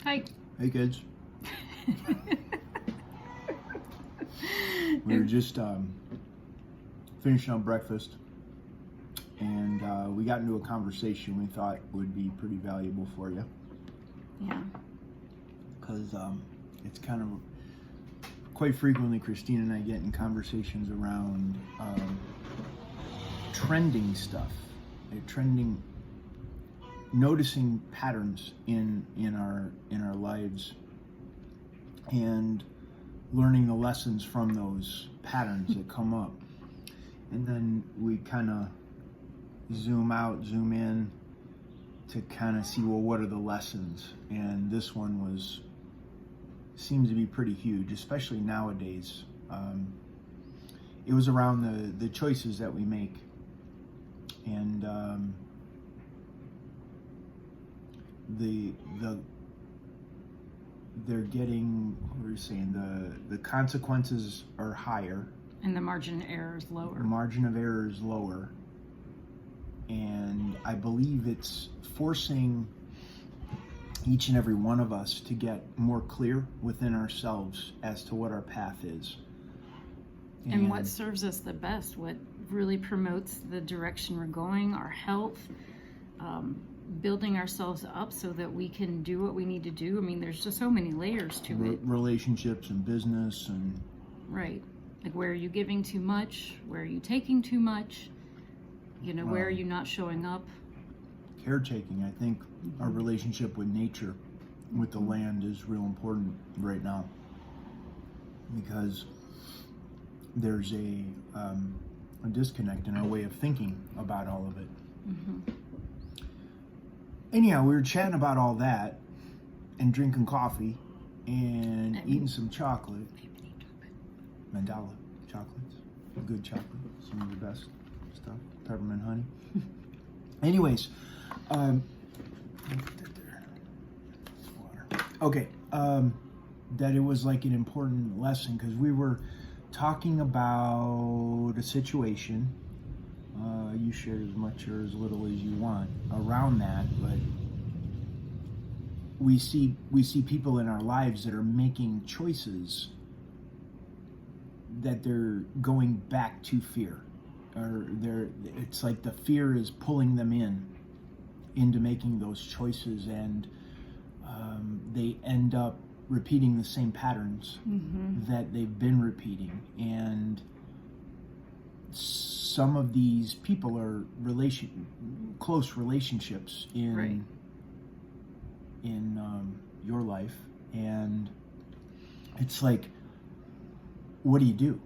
Hi. Hey kids. We were just finishing up breakfast, and we got into a conversation we thought would be pretty valuable for you. Yeah. Because it's kind of quite frequently Christina and I get in conversations around trending stuff, noticing patterns in our lives, and learning the lessons from those patterns that come up. And then we kind of zoom in to kind of see, well, what are the lessons? And this one seems to be pretty huge, especially nowadays. It was around the choices that we make, and they're getting, what were you saying, the consequences are higher And the margin of error is lower. the margin of error is lower, and I believe it's forcing each and every one of us to get more clear within ourselves as to what our path is. And what serves us the best, what really promotes the direction we're going, our health, building ourselves up so that we can do what we need to do. I mean, there's just so many layers to it. Relationships and business and... Right. Like, where are you giving too much? Where are you taking too much? You know, where are you not showing up? Caretaking. I think our relationship with nature, with the land, is real important right now, because there's a disconnect in our way of thinking about all of it. Anyhow, we were chatting about all that and drinking coffee and eating some chocolate. Mandala chocolates, good chocolate, some of the best stuff, peppermint honey. Anyways, I'll put that there. Water. Okay, that it was like an important lesson, because we were talking about a situation. You share as much or as little as you want around that, but we see people in our lives that are making choices that they're going back to fear, or it's like the fear is pulling them into making those choices, and they end up repeating the same patterns that they've been repeating. And some of these people are close relationships in your life, and it's like, what do you do?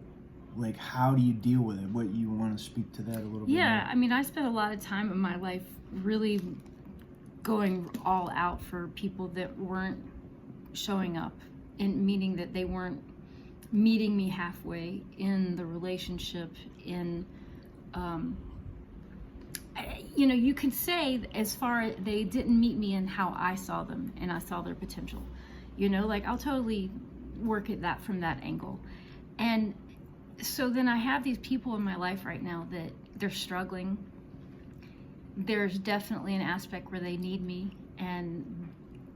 Like, how do you deal with it? What, you want to speak to that a little bit? Yeah, I mean, I spent a lot of time in my life really going all out for people that weren't showing up, and meaning that they weren't meeting me halfway in the relationship. You know, you can say, as far as they didn't meet me in how I saw them and I saw their potential. You know, like, I'll totally work at that from that angle. And so then I have these people in my life right now that they're struggling. There's definitely an aspect where they need me and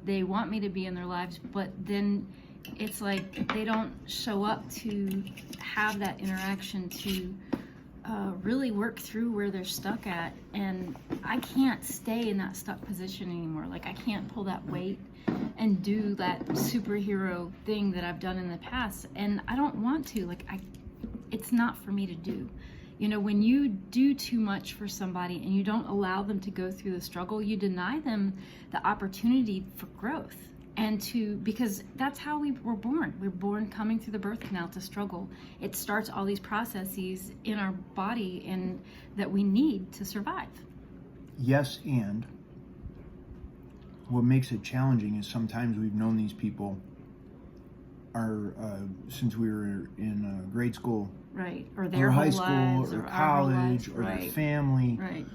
they want me to be in their lives, but then it's like they don't show up to have that interaction to really work through where they're stuck at. And I can't stay in that stuck position anymore. Like, I can't pull that weight and do that superhero thing that I've done in the past, and I don't want to. Like, it's not for me to do. You know, when you do too much for somebody and you don't allow them to go through the struggle, you deny them the opportunity for growth, and because that's how we were born. We're born coming through the birth canal to struggle. It starts all these processes in our body and that we need to survive. Yes, and what makes it challenging is sometimes we've known these people since we were in grade school, right, or their high whole school, lives, or college, or right, their family, right.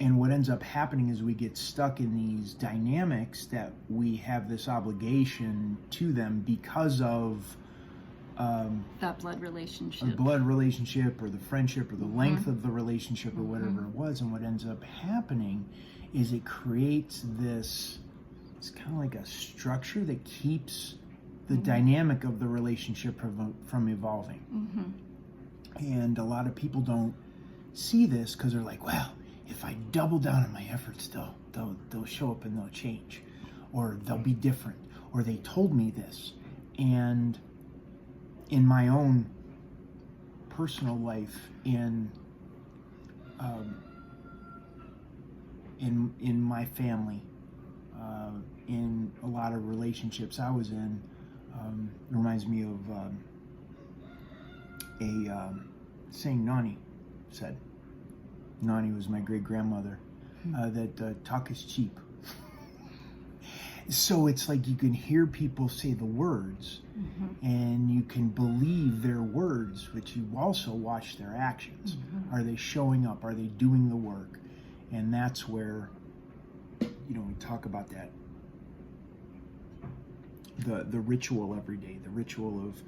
And what ends up happening is we get stuck in these dynamics that we have this obligation to them because of that blood relationship. A blood relationship, or the friendship, or the length of the relationship, or whatever it was. And what ends up happening is it creates this, it's kind kind of like a structure that keeps the dynamic of the relationship from evolving. And a lot of people don't see this because they're like, well, if I double down on my efforts, they'll show up and they'll change, or they'll be different, or they told me this. And in my own personal life, in my family, in a lot of relationships I was in, it reminds me of a saying Nani said. Nani was my great-grandmother, that talk is cheap. So it's like you can hear people say the words, and you can believe their words, but you also watch their actions. Are they showing up? Are they doing the work? And that's where, we talk about that, the ritual every day, the ritual of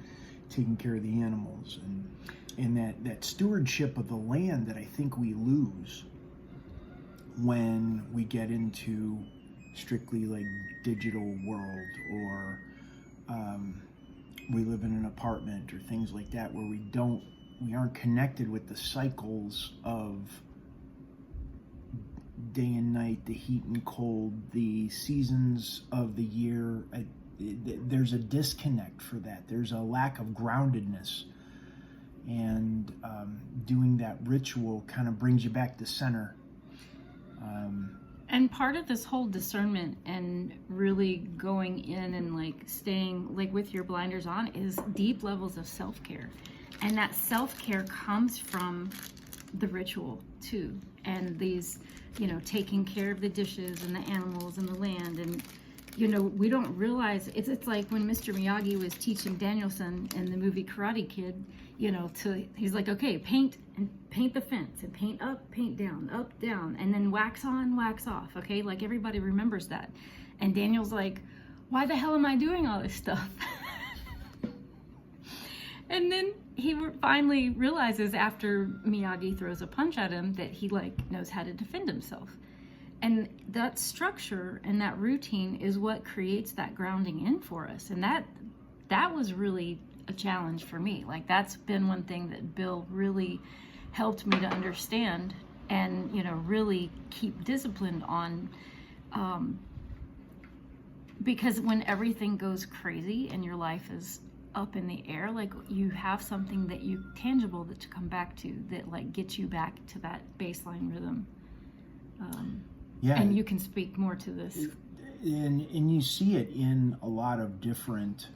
taking care of the animals, and that stewardship of the land that I think we lose when we get into strictly like digital world, or we live in an apartment or things like that, where we aren't connected with the cycles of day and night, the heat and cold, the seasons of the year. There's a disconnect for that. There's a lack of groundedness, and doing that ritual kind of brings you back to center. And part of this whole discernment and really going in and like staying like with your blinders on is deep levels of self-care. And that self-care comes from the ritual too. And these, taking care of the dishes and the animals and the land. And, we don't realize, it's like when Mr. Miyagi was teaching Danielson in the movie Karate Kid, he's like, okay, paint the fence, and paint up, paint down, up, down, and then wax on, wax off, okay? Like everybody remembers that. And Daniel's like, why the hell am I doing all this stuff? And then he finally realizes after Miyagi throws a punch at him that he knows how to defend himself. And that structure and that routine is what creates that grounding in for us. And that was really a challenge for me. Like that's been one thing that Bill really helped me to understand and, really keep disciplined on, because when everything goes crazy and your life is up in the air, like you have something that you tangible that to come back to that gets you back to that baseline rhythm. Yeah, and you can speak more to this. And you see it in a lot of different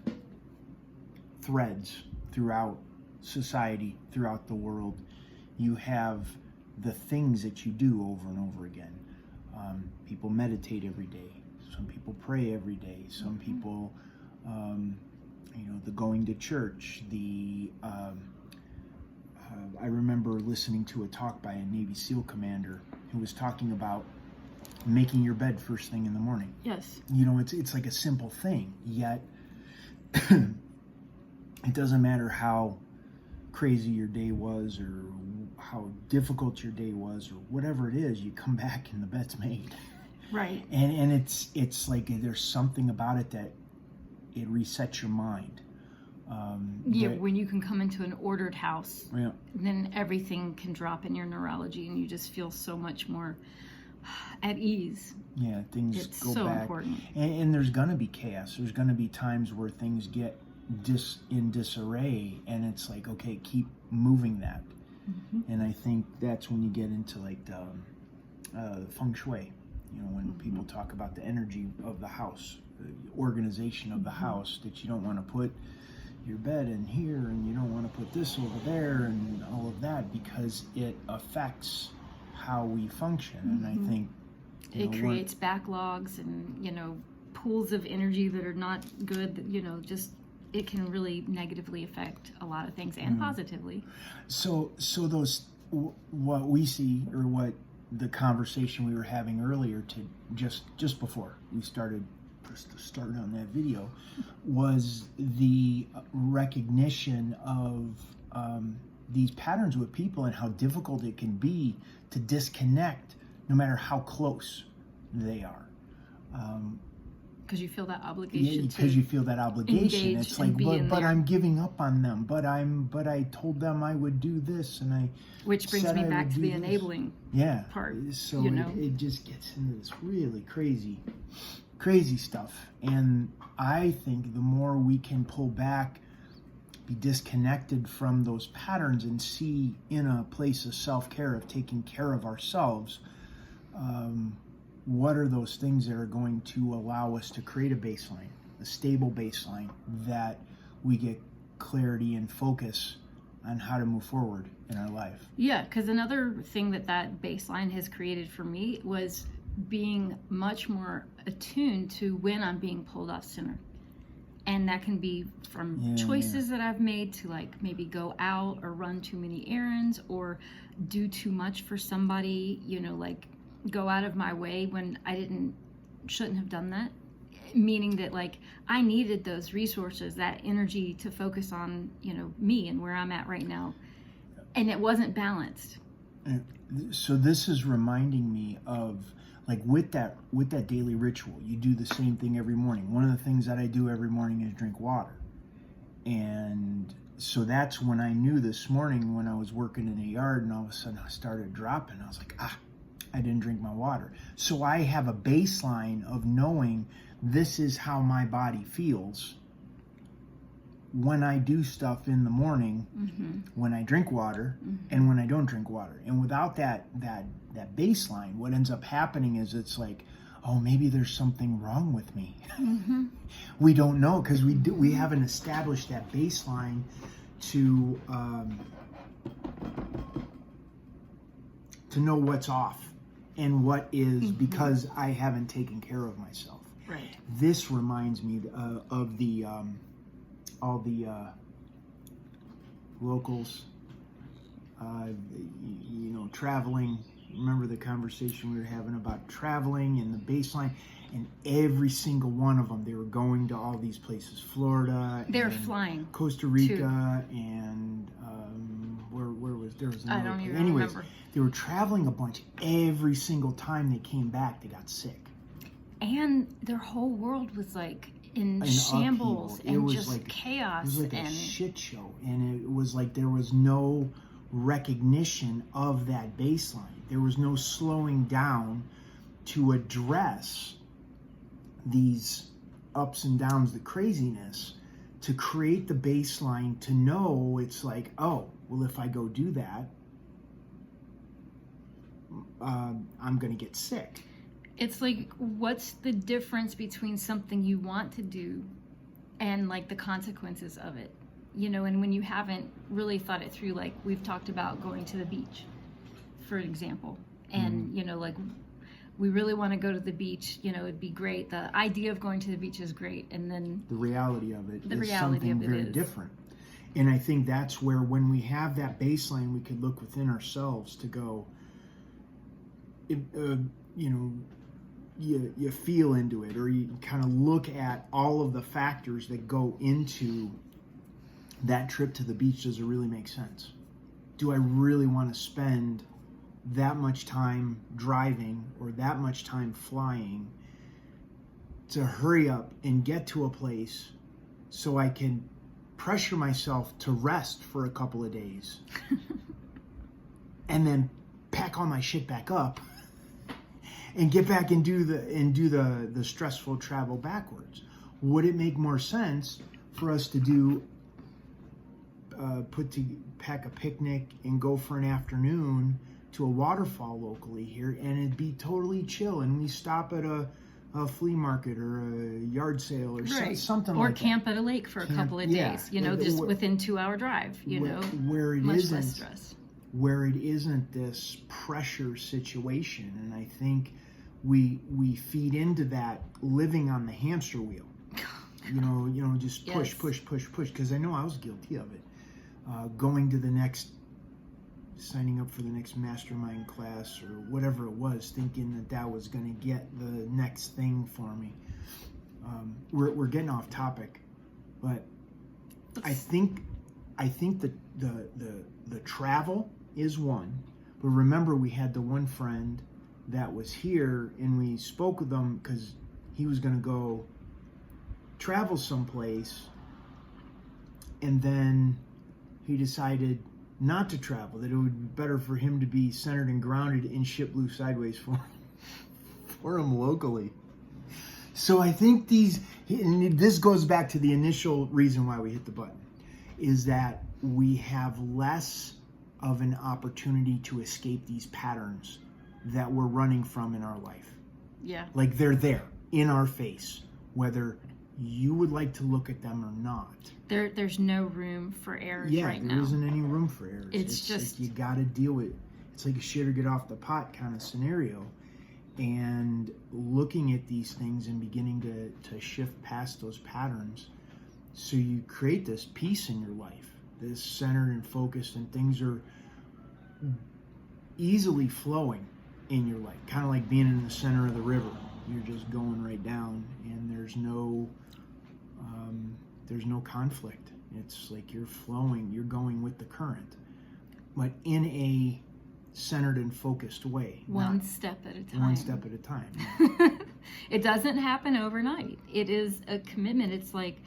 threads throughout society, throughout the world. You have the things that you do over and over again. People meditate every day. Some people pray every day. Some people, the going to church. I remember listening to a talk by a Navy SEAL commander who was talking about making your bed first thing in the morning. Yes. It's like a simple thing, yet it doesn't matter how crazy your day was or how difficult your day was or whatever it is, you come back and the bed's made. Right. And it's like there's something about it that it resets your mind. When you can come into an ordered house, then everything can drop in your neurology and you just feel so much more at ease. Yeah, things it's go so back. Important. And there's going to be chaos. There's going to be times where things get in disarray, and it's like, okay, keep moving that. And I think that's when you get into like the feng shui. When people talk about the energy of the house, the organization of the house, that you don't want to put your bed in here and you don't want to put this over there and all of that, because it affects how we function. And I think it creates backlogs and pools of energy that are not good, that just it can really negatively affect a lot of things and positively. So those, what we see, or what the conversation we were having earlier to just before we started on that video, was the recognition of these patterns with people and how difficult it can be to disconnect no matter how close they are. Because you feel that Yeah, obligation because you feel that obligation. engage It's and like, be in but there. I'm giving up on them. But I told them I would do this, and I which brings said me I back would to do the this. enabling Yeah. part. So you know? it just gets into this really crazy stuff. And I think the more we can pull back, be disconnected from those patterns, and see in a place of self-care, of taking care of ourselves, what are those things that are going to allow us to create a baseline, a stable baseline, that we get clarity and focus on how to move forward in our life. Yeah, because another thing that baseline has created for me was being much more attuned to when I'm being pulled off center. And that can be from choices that I've made to, like, maybe go out or run too many errands or do too much for somebody, you know, like go out of my way when I shouldn't have done that. Meaning that, like, I needed those resources, that energy to focus on, you know, me and where I'm at right now. And it wasn't balanced. So this is reminding me of, like, with that daily ritual, you do the same thing every morning. One of the things that I do every morning is drink water. And so that's when I knew this morning, when I was working in the yard and all of a sudden I started dropping, I was like, I didn't drink my water. So I have a baseline of knowing this is how my body feels when I do stuff in the morning, when I drink water, and when I don't drink water. And without that baseline, what ends up happening is it's like, oh, maybe there's something wrong with me. We don't know, because we haven't established that baseline to know what's off and what is because I haven't taken care of myself. Right. This reminds me of the all the locals, you know, traveling. Remember the conversation we were having about traveling and the baseline, and every single one of them, they were going to all these places, Florida, They were flying, Costa Rica, and where was there was another, I don't even anyways, remember. They were traveling a bunch. Every single time they came back, they got sick. And their whole world was like in shambles upheaval. and was just like, chaos. It was like and a shit show. And it was like there was no recognition of that baseline. There was no slowing down to address these ups and downs, the craziness, to create the baseline to know it's like, oh, well, if I go do that, I'm going to get sick. It's like, what's the difference between something you want to do and like the consequences of it? You know, and when you haven't really thought it through, like we've talked about going to the beach, for example, and you know, like we really want to go to the beach, you know, it'd be great. The idea of going to the beach is great, and then the reality of it is something very different. And I think that's where, when we have that baseline, we could look within ourselves to go, you know, you feel into it, or you kind of look at all of the factors that go into that trip to the beach. Does it really make sense? Do I really want to spend that much time driving or that much time flying to hurry up and get to a place so I can pressure myself to rest for a couple of days and then pack all my shit back up and get back and do the stressful travel backwards? Would it make more sense for us to do pack a picnic and go for an afternoon to a waterfall locally here, and it'd be totally chill, and we stop at a flea market or a yard sale or something like that, or camp at a lake for a couple of days, you know, just within 2-hour drive, you know, where it much less stress, where it isn't this pressure situation. And I think we feed into that, living on the hamster wheel, you know, just push, because I know I was guilty of it. Going to signing up for the next mastermind class or whatever it was, thinking that was going to get the next thing for me. We're getting off topic, but I think that the travel is one. But remember, we had the one friend that was here, and we spoke with him because he was going to go travel someplace, and then he decided not to travel, that it would be better for him to be centered and grounded and ship blew sideways for him locally. So I think and this goes back to the initial reason why we hit the button, is that we have less of an opportunity to escape these patterns that we're running from in our life. Yeah. Like they're there in our face, whether you would like to look at them or not. There's no room for errors right now. There isn't any room for errors. It's just like you got to deal with. It's like a shit or get off the pot kind of scenario, and looking at these things and beginning to shift past those patterns, so you create this peace in your life, this centered and focused, and things are easily flowing in your life, kind of like being in the center of the river. You're just going right down, and there's no conflict. It's like you're flowing, you're going with the current, but in a centered and focused way. One step at a time. One step at a time. It doesn't happen overnight. It is a commitment. It's like,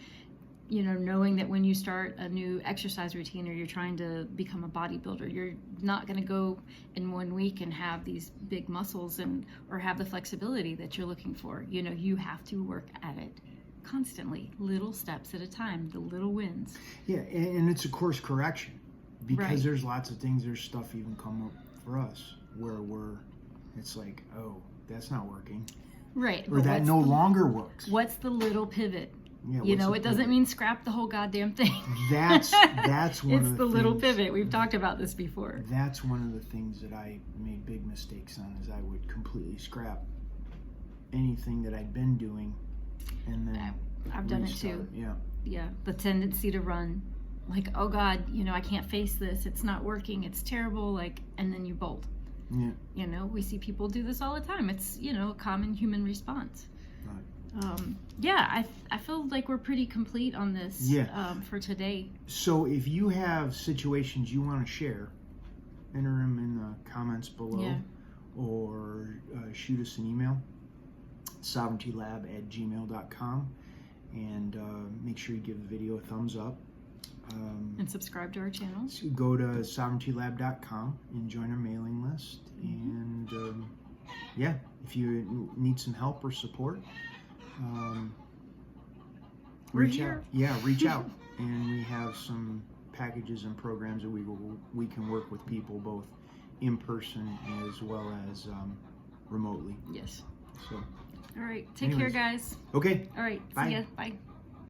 knowing that when you start a new exercise routine or you're trying to become a bodybuilder, you're not going to go in 1 week and have these big muscles or have the flexibility that you're looking for. You have to work at it constantly, little steps at a time, the little wins. Yeah, and it's a course correction, because right. There's lots of things, there's stuff even come up for us where it's like, oh, that's not working. Right. Or that no longer works. What's the little pivot? Yeah, it doesn't mean scrap the whole goddamn thing. That's one it's of the the little things, pivot. We've talked about this before. That's one of the things that I made big mistakes on, is I would completely scrap anything that I'd been doing, and then I've done restart. it too. Yeah. The tendency to run, like, oh God, I can't face this. It's not working. It's terrible. And then you bolt. Yeah. We see people do this all the time. It's a common human response. Right. I feel like we're pretty complete on this for today. So if you have situations you want to share, enter them in the comments below, or shoot us an email, sovereigntylab@gmail.com, and make sure you give the video a thumbs up. And subscribe to our channel. So go to sovereigntylab.com and join our mailing list. And if you need some help or support, reach out. Yeah, reach out. And we have some packages and programs that we can work with people both in person as well as remotely. Yes. So. All right. Take care, guys. Okay. All right. Bye. See ya. Bye.